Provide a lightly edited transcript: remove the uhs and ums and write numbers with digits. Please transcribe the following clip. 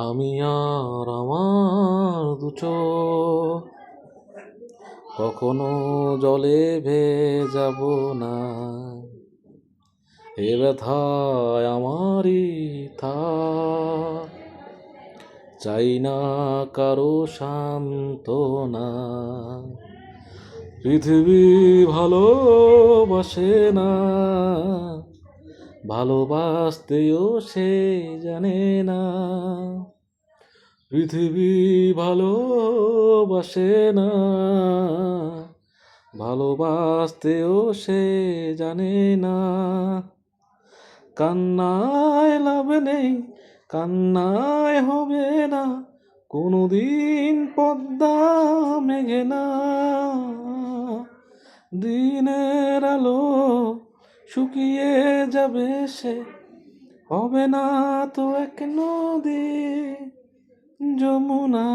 আমি আর আমার দুচোখ কখনো জলে ভেজাব না। এ ব্যথায় আমারই থাক, চাই না কারো সান্ত্বনা। পৃথিবী ভালোবাসে না, ভালোবাসতেও সে জানে না। পৃথিবী ভালোবাসে না, ভালোবাসতেও সে জানে না। কান্নায় লাভ নেই, কান্নায় হবে না কোনোদিন পদ্মা মেঘে না। দিনের আলো শুকিয়ে যাবে, সে হবে না তো এক নদী যমুনা।